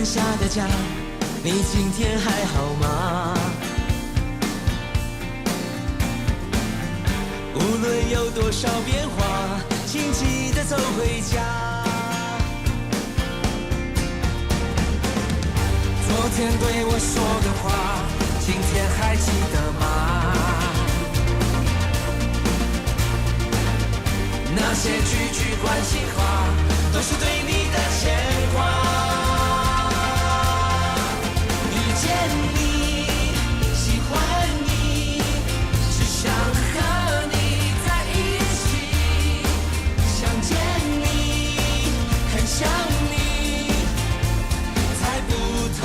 下的家，你今天还好吗？无论有多少变化，请记得走回家。昨天对我说的话，今天还记得吗？那些句句关心话，都是对你的牵挂。遇见你，喜欢你，只想和你在一起。想见你，很想你，猜不透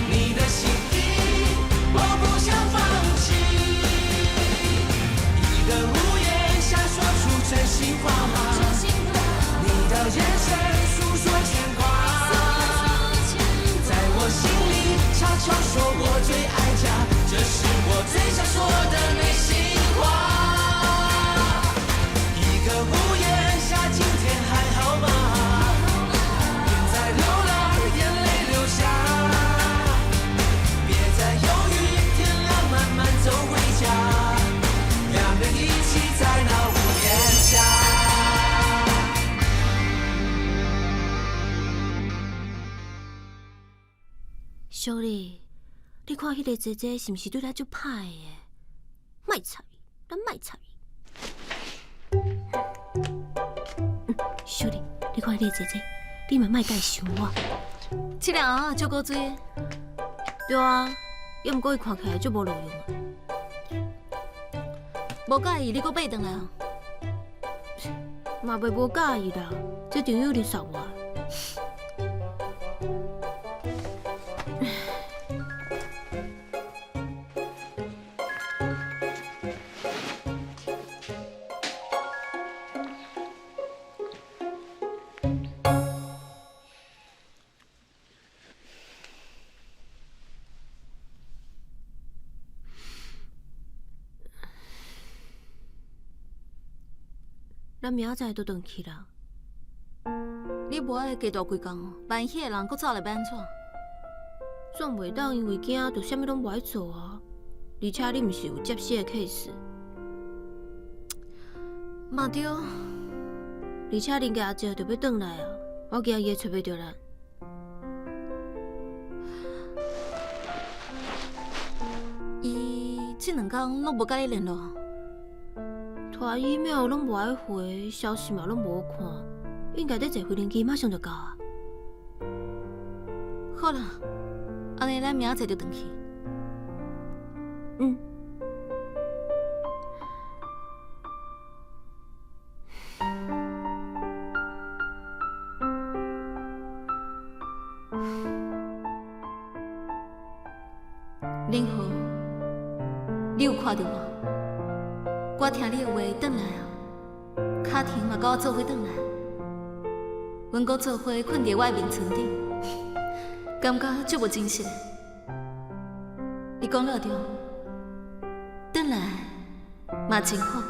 你的心意，我不想放弃。一个屋檐下说出真心话，你的眼神诉说牵挂，在我心里悄悄说我最爱家，这是我最想说的内心话。一个屋檐下，今天还好吗？别再流浪，眼泪流下，别再犹豫，天亮慢慢走回家，两人一起在那屋檐下。小丽，你看迄个姐姐是毋是对咱足歹的？莫插伊，咱莫插伊。小丽，你看迄个姐姐，你嘛莫甲伊伤我。这个啊，足够追。对啊，要毋过伊看起来足无路用啊。无介意，你搁买回来啊？嘛袂无介意啦，这场友你送我。咱明仔载就回去啦。你无爱加大几工哦，万一迄个人搁走来，要安怎？总袂当因为惊就啥物拢无爱做啊！而且你毋是有接死的 case， 嘛对。而且林家阿姐就要转来啊，我惊伊会找袂着咱。伊这两工拢无甲你联络。传 email 拢无爱回，消息嘛拢无看，应该在坐飞机马上就到啊。好啦，安尼咱明仔载就回去。嗯。林浩，你有看到我？我听你的话，转来啊！卡婷嘛，甲我做伙转来，阮阁做伙困伫我的眠床顶，感觉足无真实。你讲了对，转来嘛真好。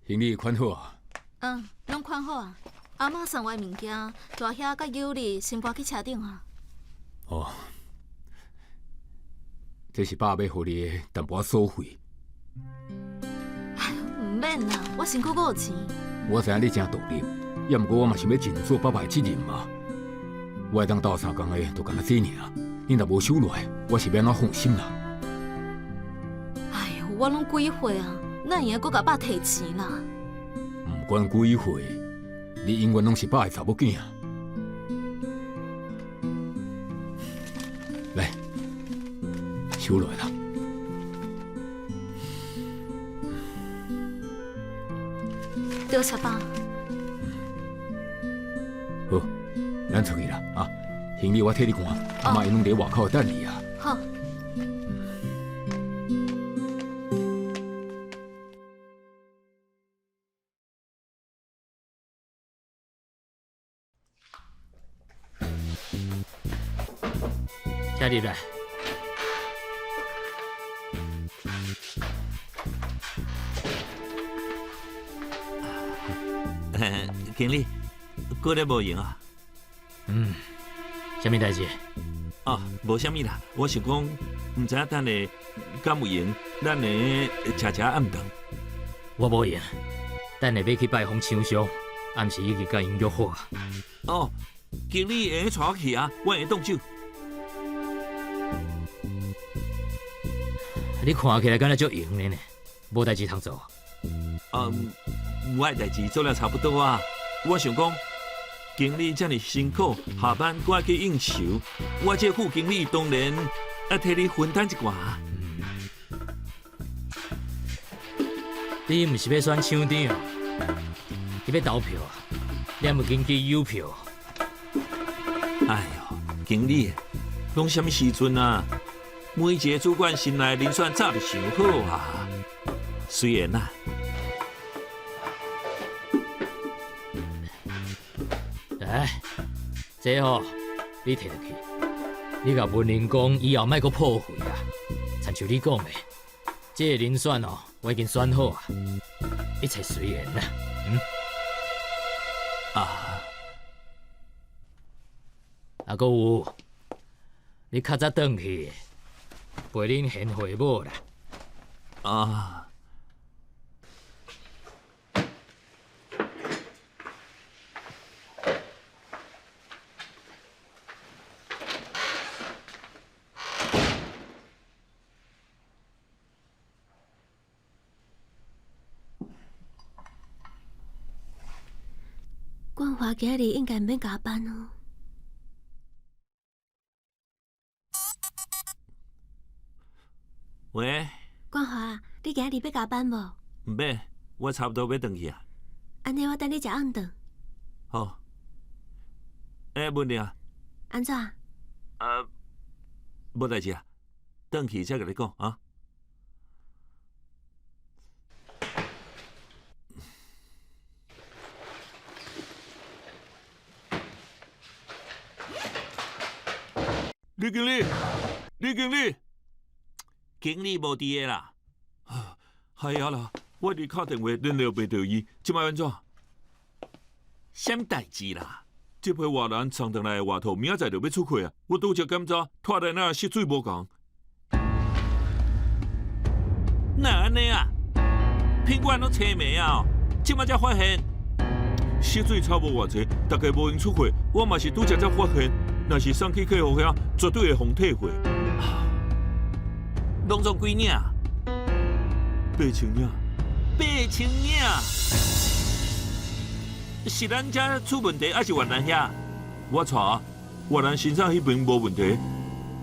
行李款好啊？拢款好啊。阿嬷送我的物件，大兄甲友里先搬去车顶啊。哦，这是爸要互你的淡薄所费。哎呦，唔免啦，我身躯阁有钱。我知影你真独立，要毋过我嘛想要尽做爸爸的责任嘛。我会当斗相共的，就干那这尔。你若无收落来，我是要安怎放心啦？哎呦，我拢几岁啊，哪会阁甲爸提钱啦？不管几岁，你永远拢是爸的查某囝。来，收落来啦。多谢爸。好，咱出去啦啊！行李我替你看，阿妈因拢伫外口等你啊。好。请入来。经理，过来无闲啊？什么代志？哦，无啥物啦。我想讲，唔知影等下敢有闲，咱来吃暗顿。我无闲，等下要去拜访厂商，暗时已经甲因约好啊。哦，经理会带我去啊，我会挡酒。你看起来敢若足闲的呢，无代志通做。我的代志做了差不多啊。我想讲，经理这么辛苦，下班赶去应酬，我这副经理当然要替你分担一寡。你毋是要选厂长，你要投票啊？你还要紧去邮票。哎呦，经理，拢什么时阵啊？每一个主管心内人选早就想好啊。虽然啊，来，这吼你摕落去，你甲文林讲以后莫阁破费啊。亲像你讲的，这个人选哦，我已经选好啊，一切随缘啦。啊，阁有，你较早转去，陪恁贤惠母啦。啊。冠华今日应该免加班哦。喂，冠华，你今日要加班无？唔免，我差不多要转去啊。安尼我等你食暗顿。好。文玲啊。安怎？无代志啊，转去再甲你讲啊。李经理，李经理，经理无伫个啦。哎呀啦，我伫敲电话联络袂到伊，即摆安怎？什么代志啦？这批外人送回来的外套，明仔载就要出货啊！我拄则检查，拖来那湿水无共。哪安尼啊？品管拢青霉啊！即摆才发现，湿水差无偌济，大家无用出货，我嘛是拄则才发现。若是送去客户遐，绝对会互退货。拢总几领？8,000领。8,000领，是咱遮出问题，还是越南遐？我查，越南生产迄边无问题，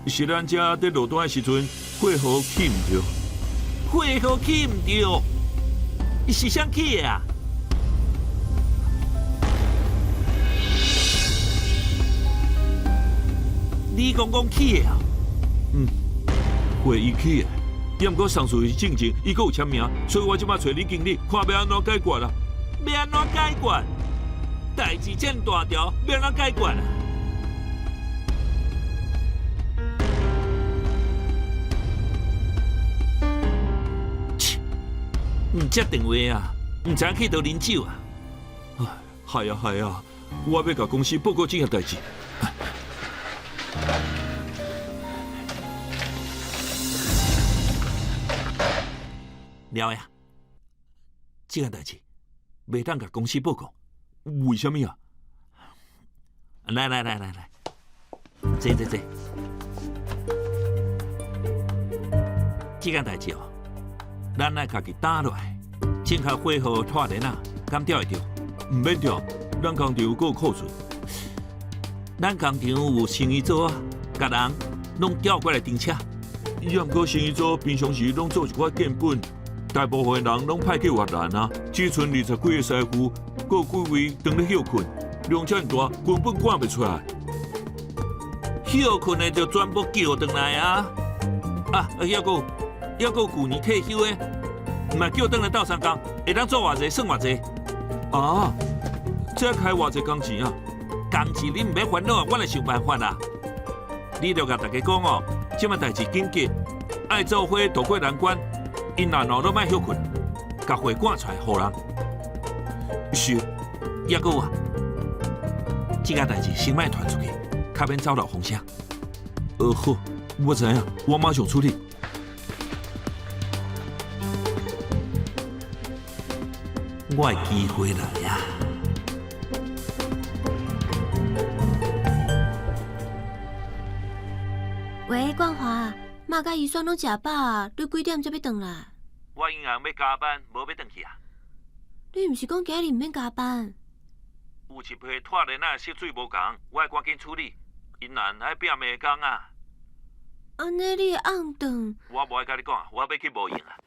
是咱遮在落单的时阵，货号起唔着。货号起唔着，是啥起的啊？你讲起的啊？会议起的，也毋过上诉是正经，伊阁有签名，所以我即摆找你经理，看要安怎解决啦。要安怎解决？代志这么大条，要安怎解决啊？切，唔接电话啊，唔知去倒啉酒啊？哎，系啊系啊，我要甲公司报告这件代志。了呀，这件代志袂当甲公司报告，为什么啊？来，坐。这件代志哦，咱来家己打落来，正确货号拖链啊，敢调会着？唔免调，咱工厂阁有库存。咱工厂有生意组啊，甲人拢调过来订车。也毋过生意组平常时拢做一寡建本。大部分人拢派去越南啊，只剩20几个师傅，阁有几位当咧休困。量遮尔大，根本赶袂出来。休困的就全部叫回来啊！啊，还有旧年退休的，唔系叫回来斗相共，会当做偌济算偌济。啊，这开偌济工钱啊？工钱你唔免烦恼，我来想办法啦。你着甲大家讲哦，即摆代志紧急，爱做伙渡过难关，因哪脑都莫休困，甲货赶出来互人。是，还有啊，即个代志先莫传出去，较免走漏风声。好，我知影，我马上处理。我的机会来呀！喂，冠华，妈甲医生拢食饱啊，你几点才要回来？我因行要加班，无要回去啊。你毋是讲今日毋免加班？有一批拖连仔色水无共，我爱赶紧处理。因人爱拼命工啊！安尼你会暗顿？我无爱甲你讲，我要去无用啊！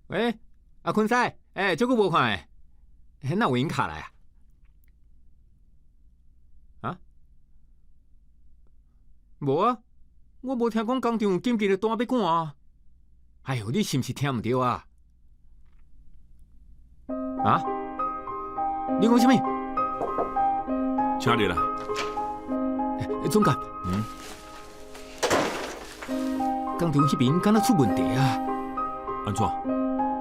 喂，阿坤仔，这个无看诶，那有影卡来啊？啊？无啊，我无听讲工厂有紧急的单要赶啊。哎呦，你是毋是听毋到啊？啊？你讲什么？请你来。总监，工厂迄边敢若出问题啊？安怎？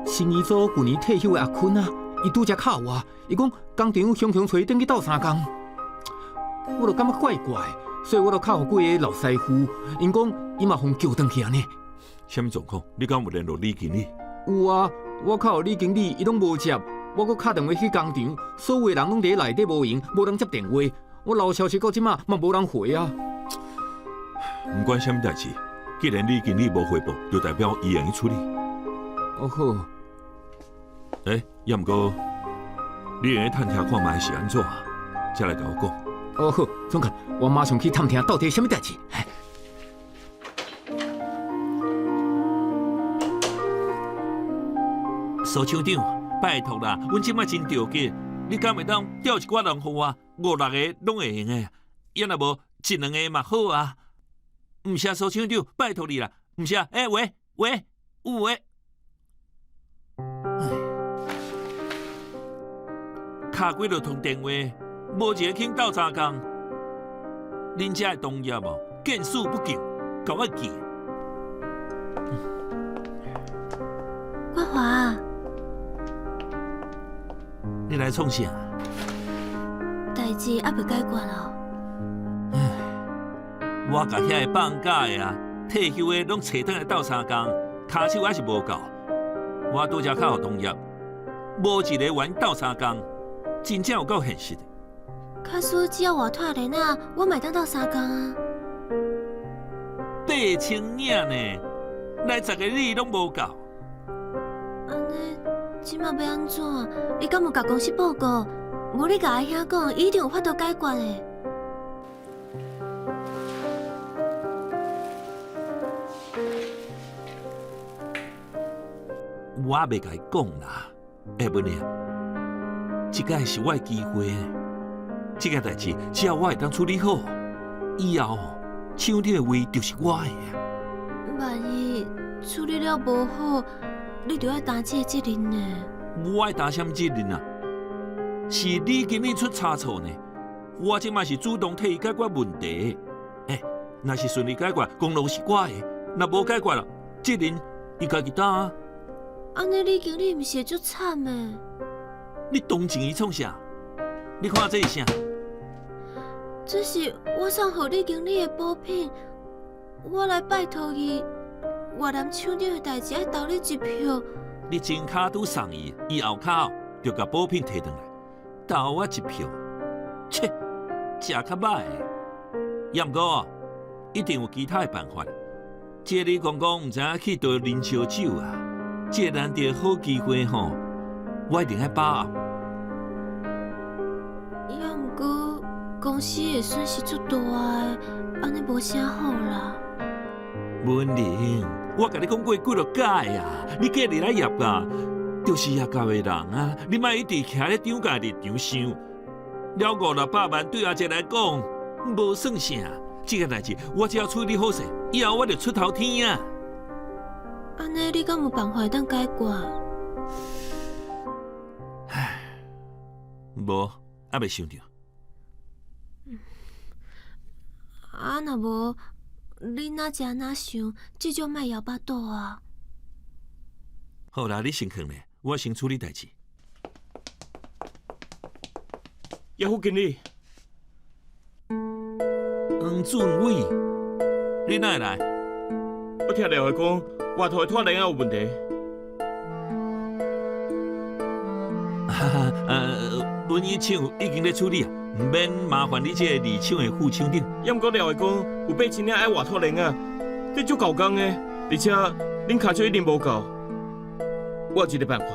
新医组旧年退休的阿坤啊，伊拄则敲我，伊讲工厂常常找伊转去斗相共，我就感觉怪怪，所以我就敲互几个老师傅，因讲伊嘛互叫转去安尼。什么状况？你敢有联络李经理？有啊，我敲李经理，伊拢无接，我搁敲电话去工厂，所有的人拢伫内底无闲，无人接电话，我留消息到即马嘛无人回啊。不管什么代志，既然李经理无回报，就代表伊会去处理。哦好。要毋过，你用去探听看卖是安怎，才来甲我讲。哦好，总监，我马上去探听到底什么代志。苏厂长，拜托啦，阮即摆真着急，你敢会当调一寡人互我，5、6个拢会用诶，要若无1、2个嘛好啊。毋是啊，苏厂长，拜托你啦，毋是啊，喂，有诶。敲几落通电话，无一个肯斗相共。恁遮的同业哦，见死不救，甲我记。冠华，你来创啥？代志还未解决哦。我甲遐个放假的啊，退休的拢找倒来斗相共，骹手还是无够。我拄则敲互同业，无一个愿斗相共。真正有够现实的。假使只要我拖连啊，我买当斗相共啊。 8000领呢，来10个日拢无够。安尼，即马要安怎？你敢有甲公司报告？无你甲阿兄讲，伊一定有法度解决的。我未甲伊讲啦，下晡呢？这个是我的机会，这个代志只要我会当处理好，以后厂长的位就是我的。万一处理了无好，你就要担这个责任呢。我爱担什么责任啊？是你经理出差错呢。我即摆是主动替伊解决问题。若是顺利解决，功劳是我的；若无解决了，责任伊家己担啊。安尼你经理毋是会足惨的？你同情伊创啥？你看这是啥？这是我送互你经理的补品，我来拜托伊，越南厂长的代志爱投你一票。你前卡拄送伊，伊后卡就甲补品摕回来，投我一票。切，食较歹的。也毋过，一定有其他的办法。这你公公毋知影去倒啉烧酒啊？这难得的好机会吼，我一定要把握。也毋过，公司的损失足大的，安尼无啥好啦。文玲，我甲你讲过几落届啊，你今日来业啊，就是业界的人啊，你莫一直徛咧张家立场想，了500-600万对阿姐来讲无算啥。这个代志我只要处理好势，以后我就出头天啊。安尼你敢有办法当解决？唉，无，还未想着。啊，若无，你哪食哪想，这种莫摇巴肚啊。好啦，你先放咧，我先处理代志。叶副经理，黄俊伟，你哪会来？我听廖会讲，外头的拖链有问题。轮椅厂已经在处理啊，唔免麻烦你这个二厂的副厂长。要毋过廖会讲，有8千领爱外拖链啊，这足够工的，而且恁卡手一定无够。我有一个办法，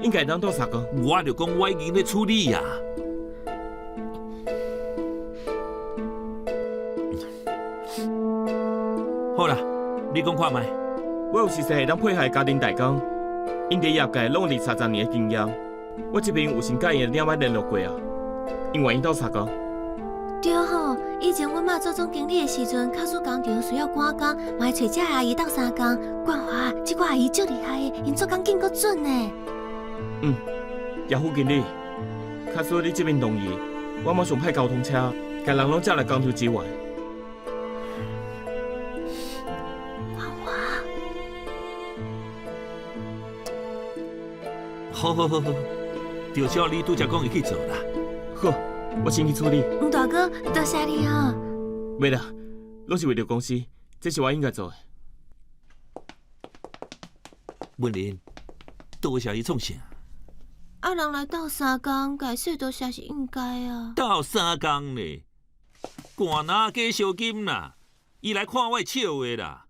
应该当到3工。我就讲我已经在处理啊。好啦，你讲看卖。我有实会当配合家庭代工，因伫业界拢有20-30年的经验。我这边有先甲因的领导联络过啊，因愿意斗3工。对吼，以前阮妈做总经理的时阵，卡数工厂需要赶工，嘛会找这阿姨斗3工。冠华，这个阿姨足厉害的，因做工紧搁准呢。叶副经理，卡数你这边同意，我马上派交通车，甲人拢载来工厂支援。冠华，好，就照你拄则讲的去做啦。好，我先去处理。吴大哥，多谢你哦。袂啦，拢是为了公司，这是我应该做的。文林，多谢伊创啥？啊，人来斗3工，该说多谢是应该啊。斗3工呢，干哪加烧金啦？伊来看我的笑话啦。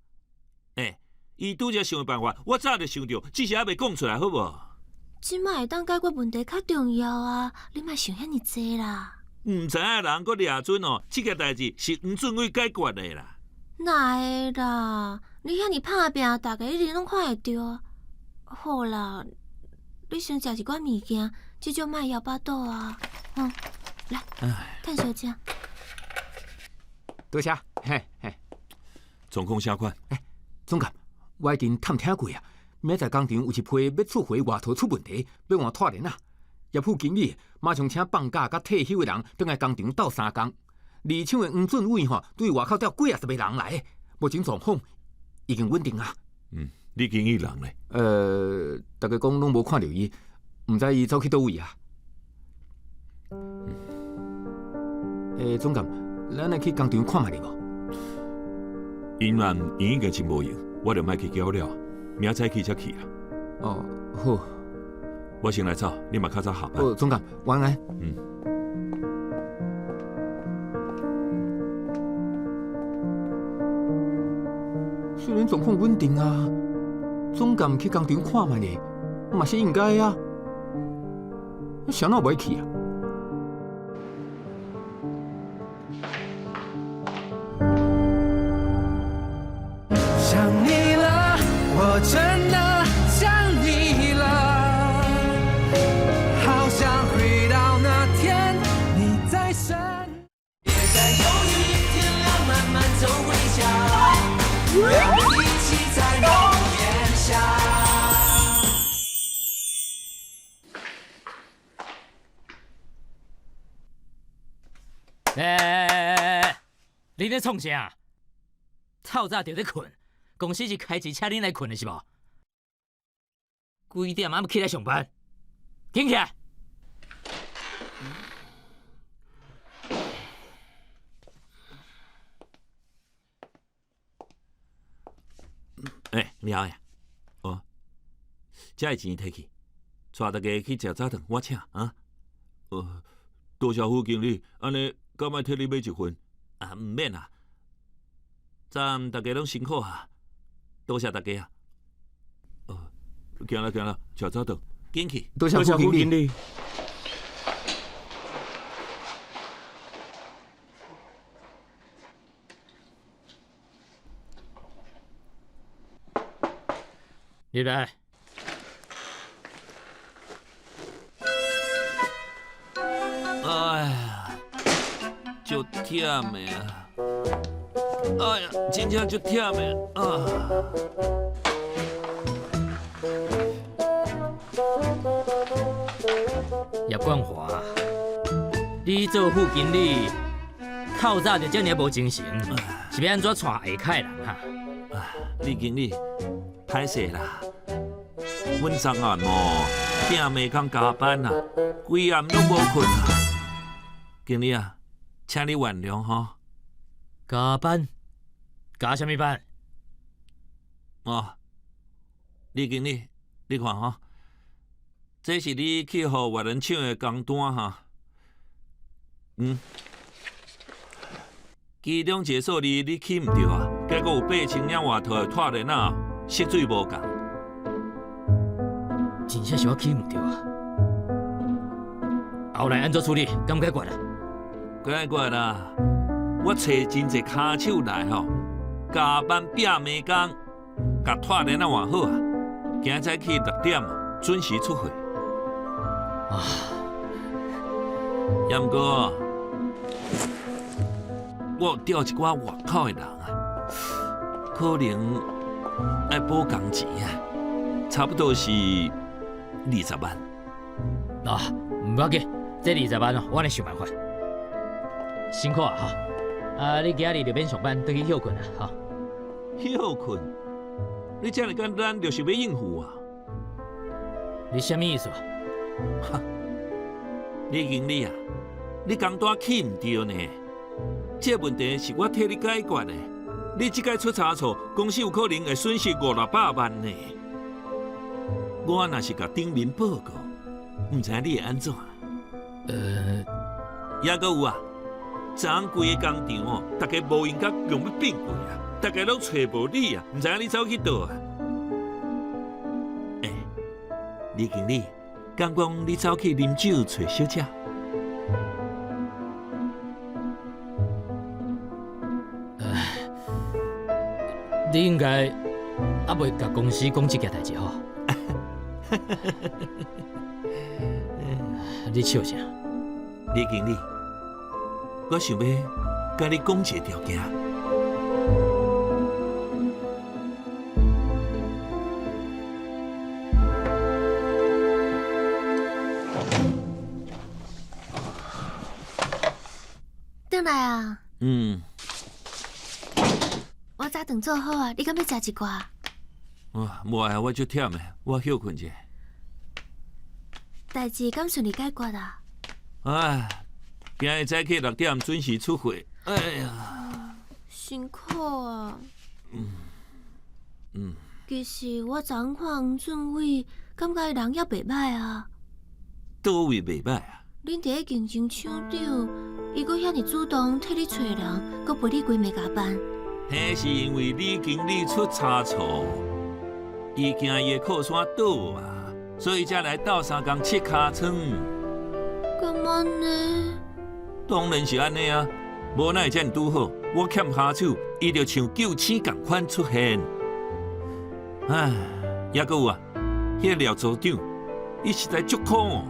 伊拄则想的办法，我早就想到，只是还未讲出来，好无？即摆会当解决问题较重要啊！你莫想遐尼济啦。唔知影人搁掠准哦，这个代志是黄俊伟解决的啦。哪会啦？你遐尼拍拼，大家一定拢看会到。好啦，你先食一罐物件，这种莫摇巴肚啊。来，趁小姐。多谢，嘿。总共啥款？总监，我已经探听过啊。明仔工厂有一批要出回外头出问题，要换拖链啊！业副经理马上请放假甲退休的人倒来工厂斗3工。二厂的黄俊伟对外口调几20个人来，目前状况已经稳定啊。你经纪人咧？大家讲拢无看到伊，唔知伊走去倒位啊？总监，咱来去工厂看卖哩无？因案伊应该是无用，我就莫去搅了。明早起才去啊。哦，好。我先来走，你嘛较早下班。总监，晚安。虽然状况稳定啊，总监去工厂看卖呢，嘛是应该啊。谁哪袂去啊？想你了，我真的想你了，好想回到那天你在身。别再犹豫，天亮慢慢走回家，让我们一起在浓烟下。你咧创啥？透早就咧困，公司是开钱请恁来困的是无？几点还要起来上班？紧起来！你好呀。这个钱摕去，带大家去食早餐，我请啊。多谢副经理，安尼敢莫替你买一份？唔免啦，咱大家拢辛苦啊，多谢大家啊。行啦，食早餐，紧去。多谢副经理。入来。哎呀，足忝的啊！哎呀，真正足忝的啊！叶冠华，你做副经理，透早就遮尔无精神，是要安怎带下凯人哈？李经理，歹势啦，阮昨暗哦，拼暝工加班啊，规暗拢无困啊。经理啊，请你原谅吼。加班？加什么班？哦，李经理，你看吼，这是你去互外人抢的工单哈。其中一个数字你起唔着啊，结果有8000领外套的拖链啊，色水无共。真正是我起唔着啊！后来安怎处理？敢解决啊？解决啦！我找真侪骹手来吼，加班拼暝工，甲拖链啊换好啊，今早起6点准时出会。啊！也毋过，我有调一寡外口的人啊，可能爱补工钱啊，差不多是20万。啊，唔要紧，这20万哦，我来想办法。辛苦啊哈！啊，你今日就免上班，回去休困啊哈。休困？你这么简单，就是要应付啊？你什么意思啊？哈，李经理啊，你工单起唔着呢？这问题是我替你解决的。你即摆出差错，公司有可能会损失500-600万呢。我若是甲顶面报告，唔知你会安怎？也阁有啊，昨昏规个工厂哦，大家无闲甲用要变贵啊，大家拢找无你啊，唔知影你走去倒啊？李经理，敢讲你走去啉酒找小姐？你应该还未甲公司讲这件代志吼。你笑啥？李经理，我想要甲你讲一个条件。转来啊！我早顿做好啊，你敢要食一寡？哇，无啊，我足忝的，我休困者。代志敢顺利解决啊？唉，今日早起6点准时出会。哎呀，辛苦啊！其实我昨昏看黄俊伟，感觉伊人也袂歹啊。倒位袂歹啊？恁伫咧竞争厂长，伊阁遐尼主动替你找人，阁陪你规暝加班。迄是因为李经理出差错，伊惊伊的靠山倒啊，所以才来斗相共切尻川。干嘛呢？当然是安尼啊，无哪会遮尔拄好？我欠下手，伊就像救星共款出现。唉，也阁有啊，迄廖组长，伊实在足苦哦。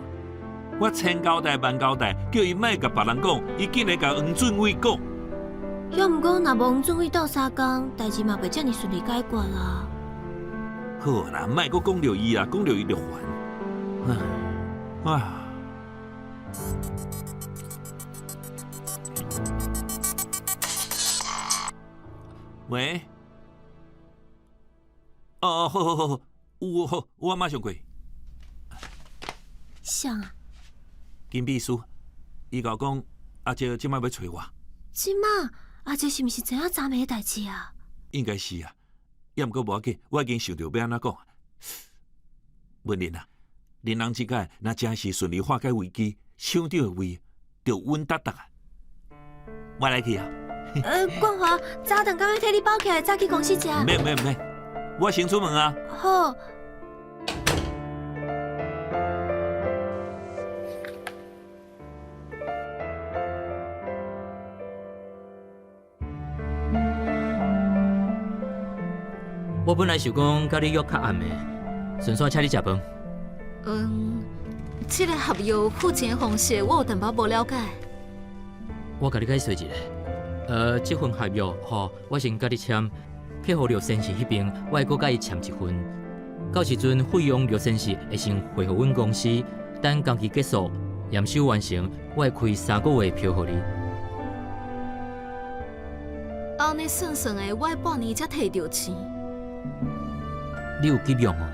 我千交代万交代，叫伊莫甲别人讲，伊竟然甲黄俊伟讲。要毋过，若无黄俊伟斗相共，代志嘛袂遮尔顺利解决啦。好啦，莫阁讲着伊啊，讲着伊就烦。唉。喂？哦，好，我马上过。啥啊？金秘书，伊甲我讲，阿姐即摆要找我。即马阿姐是毋是知影昨暝的代志啊？应该是啊，也毋过无要紧，我已经想到要安怎讲。文玲啊，恁人即届若真是顺利化解危机，厂长的位就稳当当啊。我来去啊。冠华，早顿敢要替你包起来，早去公司食。免，我先出门啊。好。我本来想讲甲你约较暗的，顺便请你食饭。这个合约付钱的方式我有淡薄无了解。我甲你解说一下，这份合约吼，我先甲你签，配合陆先生迄边，我会搁甲伊签一份。到时阵费用陆先生会先汇互阮公司，等工期结束、验收完成，我会开3个月票互你。安尼算算的，我半年才摕到钱。你有急用哦？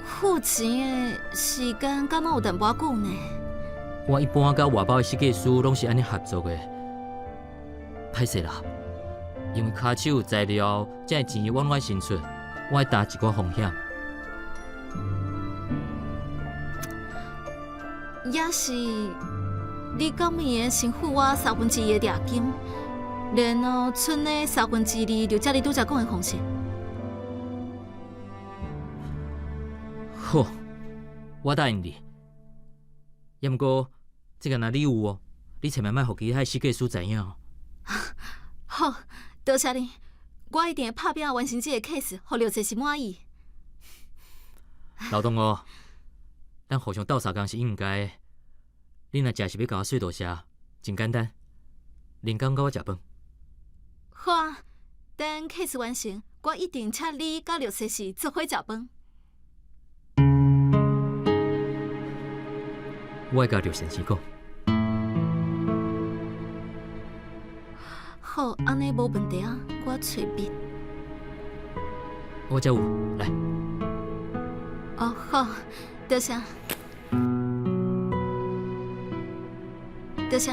付钱的时间敢若有淡薄久呢？我一般甲外包的设计师拢是安尼合作的，歹势啦，因为骹手材料这钱我拢先出，我会担一寡风险。也是，你敢会用先付我1/3的定金，然后剩的2/3就照你拄则讲的方式。好，我答应你。也毋过，这个若你有哦，你千万莫互其他设计师知影哦。好，多谢你，我一定会拍拼完成这个 case， 互刘先生满意。老董哦，咱互相斗相共是应该的。你若真是要甲我说多谢，真简单，连工甲我食饭。好啊，等 case 完成，我一定请你甲刘先生做伙食饭。我会甲刘先生讲。好，安尼无问题啊，我找笔。我这有，来。哦，好，多谢。多谢。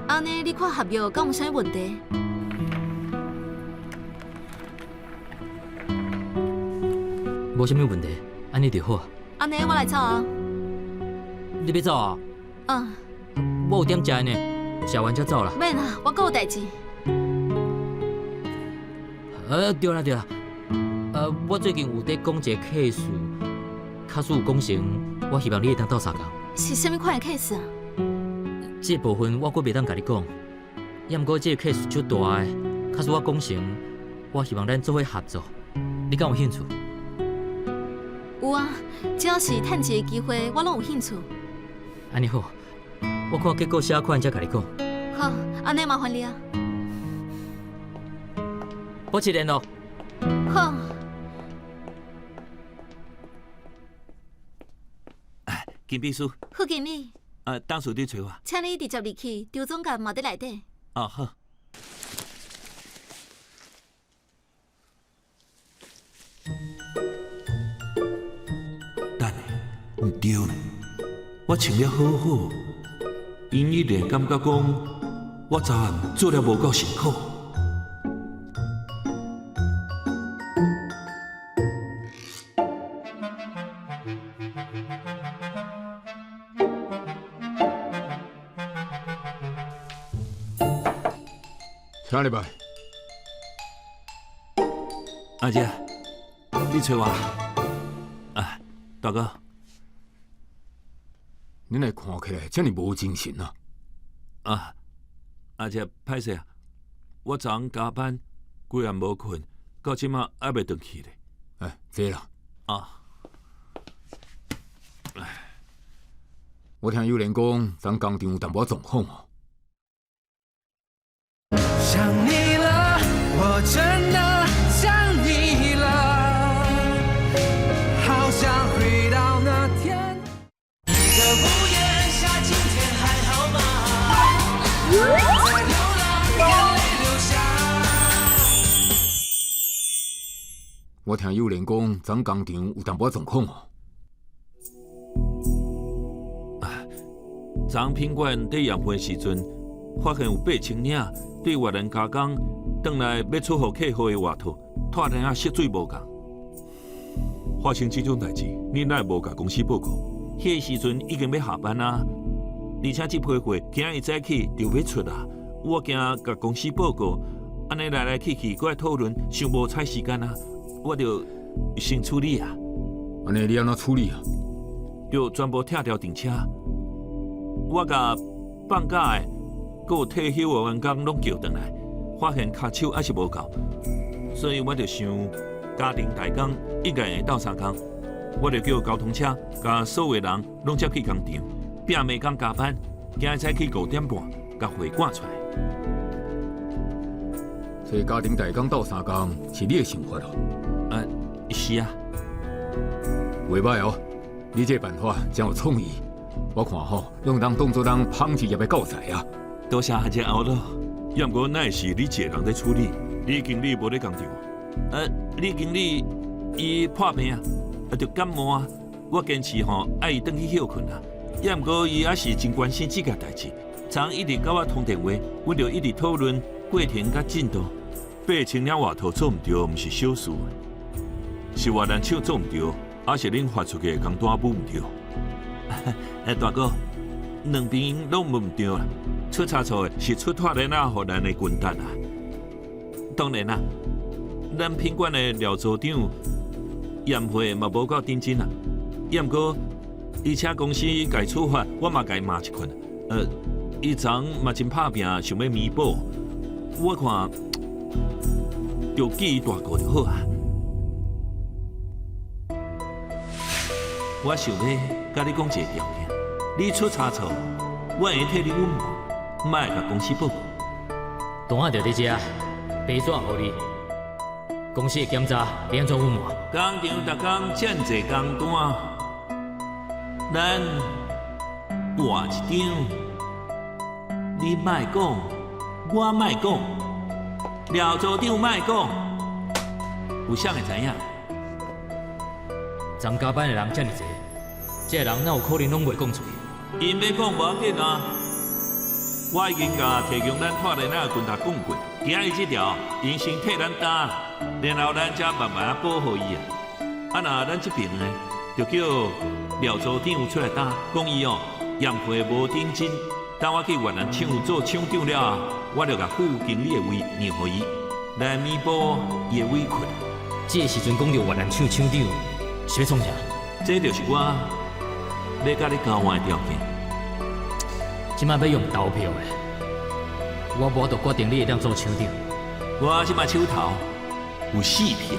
安尼你看合约敢有啥问题？无啥物问题，安尼就好啊。安尼我来走啊。你要走啊？我有点食呢，食完才走啦。免啦，我还有代志。对啦对啦，我最近有在讲一个 case， 假使有讲成，我希望你会当斗相共。是啥物款的 case 啊？这部分我阁袂当甲你讲，也毋过这个 case 足大的，假使我讲成，我希望咱做伙合作，你敢有兴趣？有啊，只要是趁钱的机会，我拢有兴趣。安尼好，我看结果写款才甲你讲。好，安尼麻烦你啊。保持联络。好。金秘书，副经理，当属你找我。请你直接入去，周总监嘛伫内底。哦，好。等下，唔对呢，我穿了好好，因依然感觉讲，我昨暗做了无够辛苦。请入来。阿姐，你找我？大哥，恁来看起来这么无精神啊！阿姐，歹势啊！我昨昏加班，规暗无困，到即马还袂回去咧。这啦。我听有人讲，咱工厂有淡薄状况哦。想你了，我真的想你了，好想回到那天。一个屋檐下，今天还好吗？在流浪，眼泪流下。我听有人讲，咱工厂有淡薄状况哦。昨昏品管在验货时阵，发现有8,000领对越南加工，转来要出予客户的外套，拖链啊色水无共。发生这种代志，你哪会无甲公司报告？迄个时阵已经要下班啊，而且这批货今日早起就要出啊，我惊甲公司报告，安尼来来去去，搁来讨论，伤无采时间啊，我就先处理啊。安尼你安怎处理啊？就全部拆掉停车。我甲放假的，佮有退休的员工拢叫转来，发现脚手还是无够，所以我就想家庭代工应该会斗3工，我就叫交通车甲所有人拢接去工厂，拼暝工加班，今日早起5点半甲货赶出来。所以家庭代工斗3工是你的想法咯？是啊。袂歹哦，你这办法真有创意。我看吼，用当当作咱纺织业的教材啊。多谢阿姐熬了，要不过那是你一个人在处理，李经理无在工厂。李经理伊破病啊，就感冒啊。我坚持吼爱伊转去休困啊。要不过伊也是真关心这件代志，昨一直甲我通电话，阮就一直讨论过程甲进度。8千领外头做唔对，唔是小事，是越南手做唔对，还是恁发出去的工单补唔对。大哥，两边拢无唔对啦。出差错的是出发人啊，互咱的军蛋啊。当然啦，咱品管的廖组长验货嘛无够认真啊。不过，而且公司该处罚，我嘛该骂一困。伊昨嘛真拍拼，想要弥补。我看就记伊大过就好啊。我想要甲你讲一个条件，你出差错，我会替你隐瞒，莫甲公司报告。单仔就伫遮，白纸互你。公司的检查你安怎隐瞒？工厂逐工建济工单，咱换一张，你莫讲，我莫讲，廖组长莫讲，有谁会知影？昨加班的人遮尔济，这个人哪有可能拢袂讲出去？因要讲无要紧啊，我已经甲提供咱发的那个军达讲过，今日这条因先替咱担，然后咱才慢慢保护伊啊。啊，那咱这边呢，就叫廖组长出来担，讲伊哦验货无认真，等我去越南厂做厂长了，我就甲副经理的位让互伊，来弥补伊的委屈。这个时阵讲到越南厂厂长，是要创啥？这就是我要甲你交换的条件。即摆要用投票的，我无就决定你会当做厂长。我即摆手头有4票，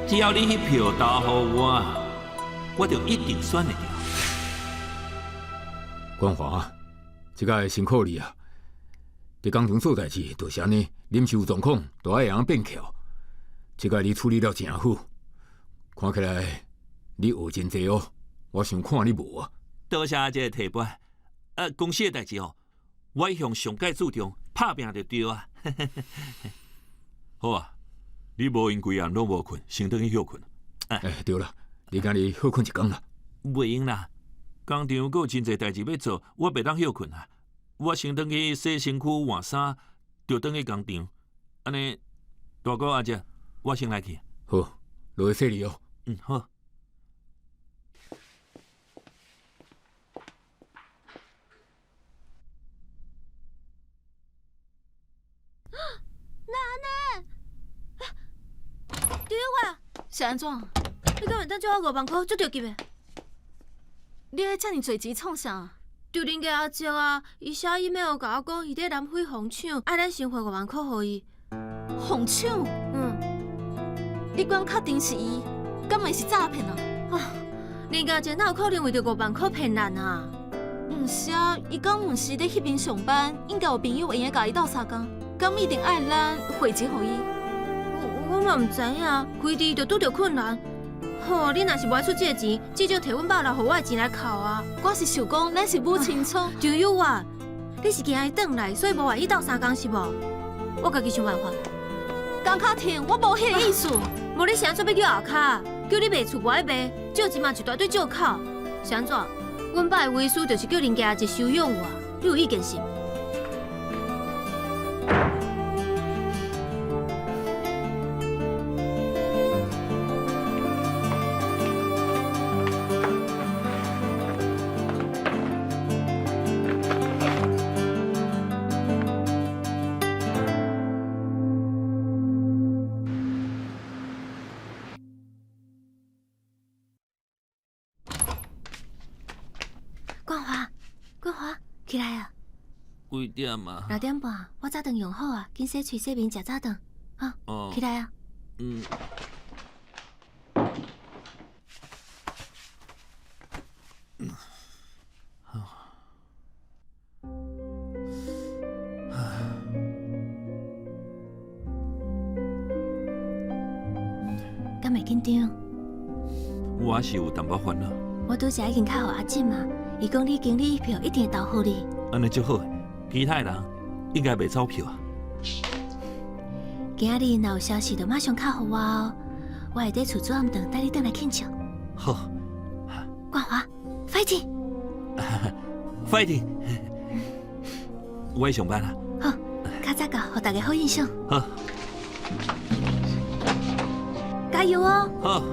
只要你迄票投互我就一定选得掉。关华，这个辛苦你啊！伫工厂做代志，就是安尼，临时有状况，都爱会晓变巧。这个你处理了真好，看起来你学真济哦。我想看你无啊。多谢这个提拔。公司的代志哦，我一向上界注重，拍拼就对啊。好啊，你无因规暗拢无困，先回去休困。对了，你今日休困一天啦。袂用啦，工厂还有真济代志要做，我袂当休困啊。我先回去洗身躯换衫，就回去工厂。安尼，大哥阿姐，我先来去。好，落去洗你哦。好。对啊，是安怎？你敢会当借我5万块做着急的？你迄遮尔侪钱创啥？就恁家阿叔啊，伊写 email 甲我讲，伊伫南非红厂，爱咱先汇5万块互伊。红厂？你敢确定是伊？敢会是诈骗啊？恁家姐哪有可能为着5万块骗人啊？毋是啊，伊讲阮是伫迄边上班，应该有朋友会用甲伊斗3工，敢一定爱咱汇钱互伊？我嘛毋知影，开店就拄着困难。吼，你若是无爱出这个钱，至少摕阮爸留互我的钱来扣啊。我是想讲，咱是母亲厝。就有啊，你是惊伊转来，所以无愿意斗3工是无？我家己想办法。工卡停，我无迄个意思。无你是安怎要叫后卡？叫你卖厝我爱卖，借钱嘛一大堆借口。是安怎？阮爸的遗书就是叫恁家一收养我，你有意见是？起来啊！几点啊？ 6点半，我早顿用好啊，紧洗喙洗面食早顿。啊，哦起来啊！嗯。敢袂紧张？我是有淡薄烦恼，我拄则已经敲互阿进啊，伊讲你经理票一定会投互你。安尼就好，其他的人应该袂走票啊。今日若有消息，就马上敲互我哦。我会伫厝煮暗顿，带你转来庆祝。好冠华 ，fighting！ ，fighting！ 我要上班啦。好，较早到，互大家好印象。好，加油哦！好。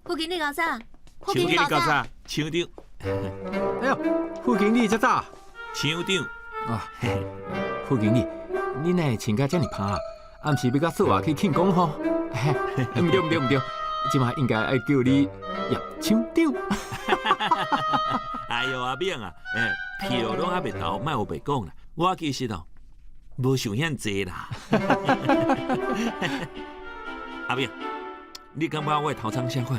副经理搞啥？副经理搞啥？厂长，哎呦，副经理遮早厂长，啊！副经理，你哪会穿甲遮尔趴？暗时要甲素华去庆功吼？唔对唔对唔对，即马应该爱叫你叶厂长。哎呦阿炳啊，票拢还袂投，莫有白讲啦。我其实哦，无想遐济啦。阿炳，你感觉我的头长啥款？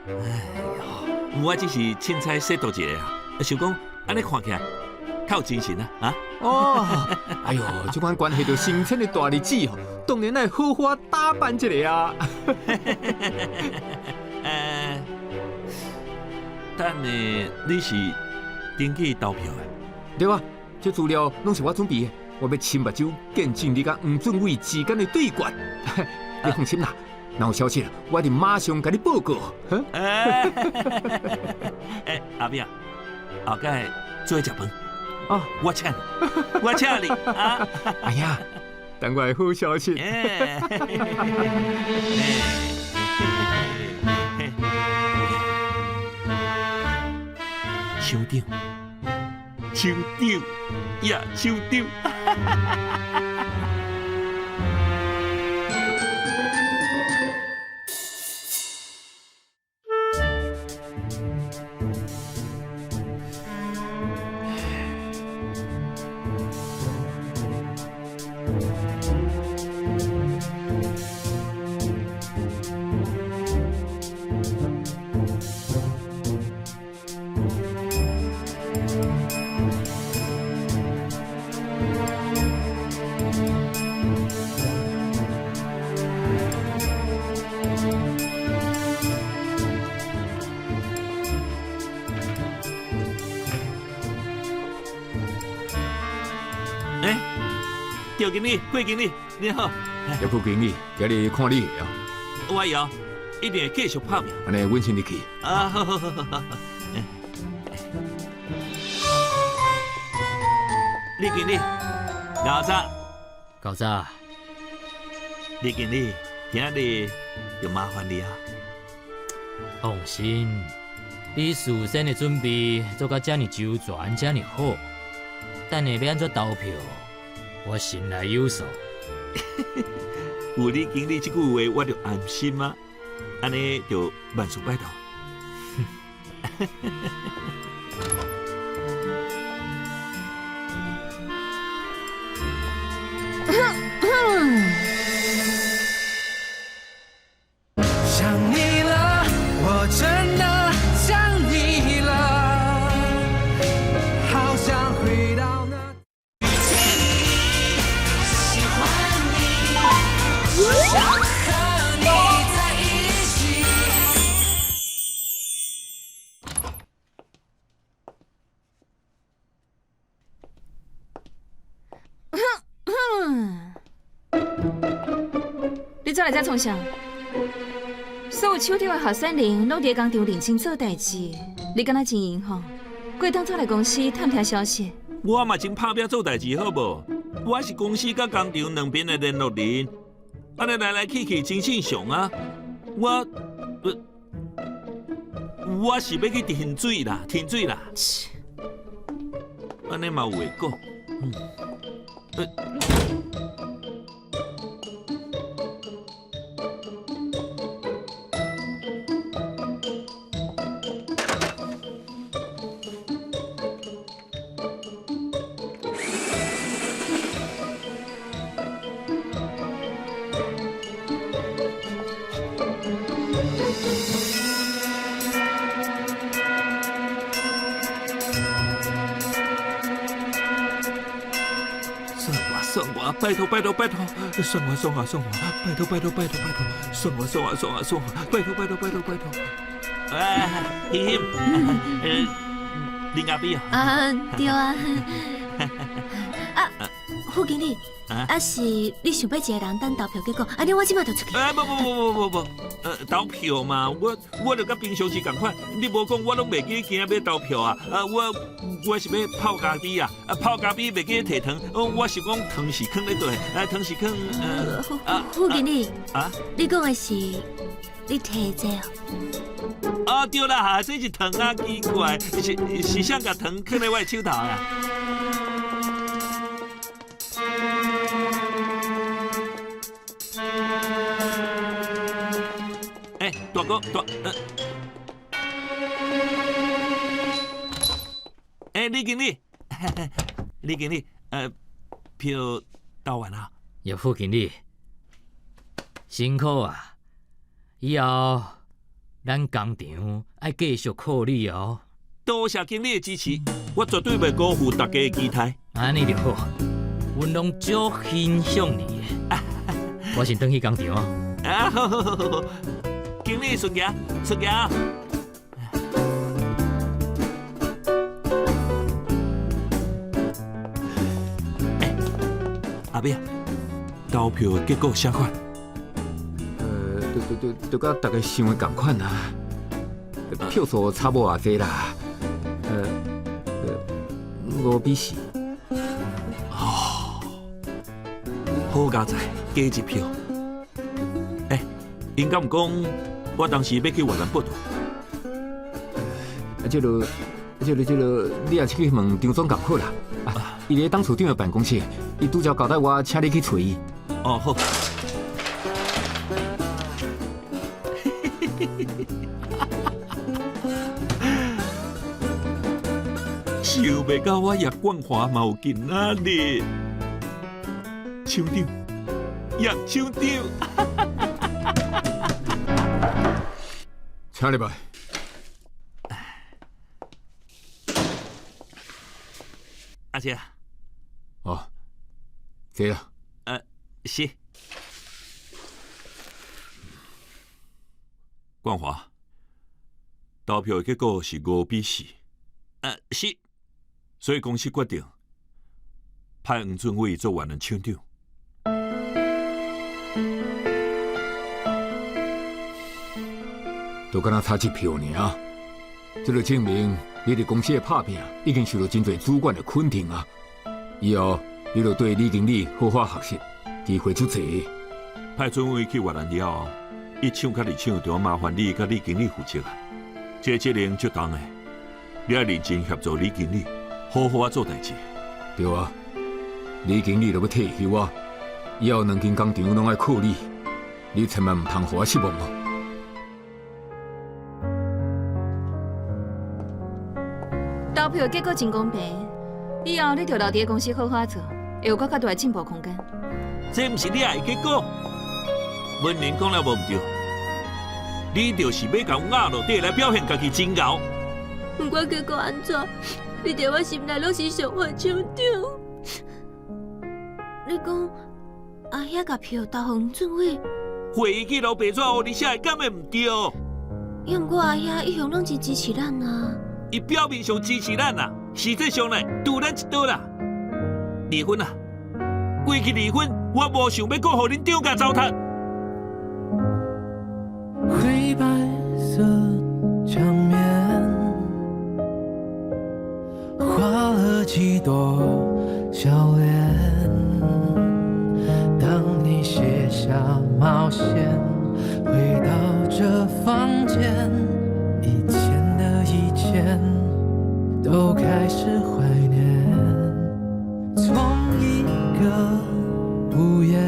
哎呦，我只是凊彩洗度一下啊，想讲安尼看起来较有精神啊啊！哦，哎呦，这款关系到生产的大日子吼，当然爱好好打扮一下啊。等下你是登记投票的？对啊，这资料拢是我准备的，我要亲目睭见证你甲黄俊伟之间的对决。你放心啦，若有消息，我一定马上甲你报告。阿炳，后盖做伙食饭。啊，我请你，我请你啊！哎呀，等我的好消息。厂长，厂长，呀，厂长。赵经理、桂经理，你好。叶副经理，今日看你哦。我有，一定会继续拍拼。安尼，阮先入去。啊，好好好好好。李经理，老早，搞啥？李经理，今日就麻烦你啊。放心，你事先的准备做到这么周全，这么好，等下要安怎投票？我心内有数。有你经理这句话，我就安心啊。安尼就万事拜托。想你了，我真的想你了，好想回到那。喜欢你，想和你在一起。你做来遮创啥？所有手头的学生人拢伫工厂认真做代志，你敢若真闲吼？过当初来公司探听消息。我嘛真拍拼做代志，好无？我是公司甲工厂两边的联络人，安尼来来去去真正常啊。我是要去停水啦，停水啦。安尼嘛有会讲。算我，拜托拜托拜托，算我，拜托拜托拜托拜托，算我，拜托拜托拜托拜托。欣，林阿碧啊？啊，对啊。副经理，是你想要一个人等投票结果，安尼我即马就出去。不，投票嘛，我就甲平常时共款，你无讲我拢袂记今仔要投票啊，我是要泡咖啡啊，泡咖啡袂记摕汤，我是讲汤是放咧对，汤是放副经理，你讲的是你摕这哦？对啦，这是糖啊，奇怪，是想甲糖放咧我的手头啊。大哥，李经理，李经理，票投完啊？叶副经理，辛苦啊！以后咱工厂要继续靠你哦。多谢经理的支持，我绝对袂辜负大家的期待。安尼就好，阮拢足欣赏你的。我先回去工厂哦。好。经理顺行。阿伯，投票的结果啥款？就甲大家想的同款啊，票数差无偌济啦，5比4。好佳哉，加一票。应该唔讲，我当时要去越南报道。这个，你也去问张总就好啦。伊咧当处长的办公室，伊拄则交代我，请你去找伊。哦，好。想袂到我叶冠华嘛有囡仔哩，厂长，叶厂长。请你吧。阿姐。哦，这了。是。冠华，投票的结果是5比4。是。所以公司决定派黄俊伟做越南厂长。都敢若差1票尔，这就证明你伫公司的拍拼已经受到真侪主管的肯定啊！以后你就对李经理好好学习，机会出侪。派准伟去越南了后，一厂甲2厂就要麻烦你甲李经理负责啊。这责任足重的，你要认真协助李经理，好好做代志。对啊，李经理都要退休啊，以后2间工厂拢爱靠你，你千万唔通互我失望哦。投票结果真公平，以后你就留伫公司好好做，会有较大的进步空间。这不是你爱的结果，文人讲了无唔对，你就是要甲我压落地来表现家己真敖。不管结果安怎，你伫我心内拢是上好厂长。你讲阿遐甲票投黄俊伟，会议记录白纸互你写，敢会唔对？因为阿遐一向拢是支持咱啊。伊表面上支持咱啦，实际上呢，拄咱一刀啦。离婚啦，过去离婚，我无想要过互恁张家糟蹋。灰白色墙面，画了几朵笑脸。当你卸下冒险，回到这房间。以前的以前，都开始怀念。从一个无言，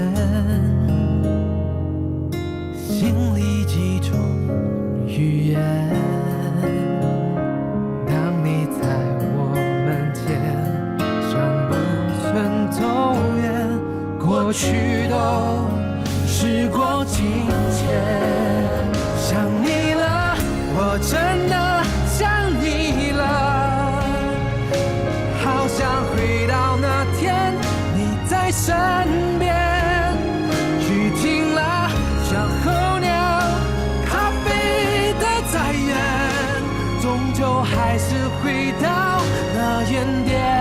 心里几种语言。当你在我门前，像不曾走远，过去都时过境迁。想你了，我真的想你了，好想回到那天你在身边，雨停了，像候鸟，它飞得再远，终究还是回到那原点。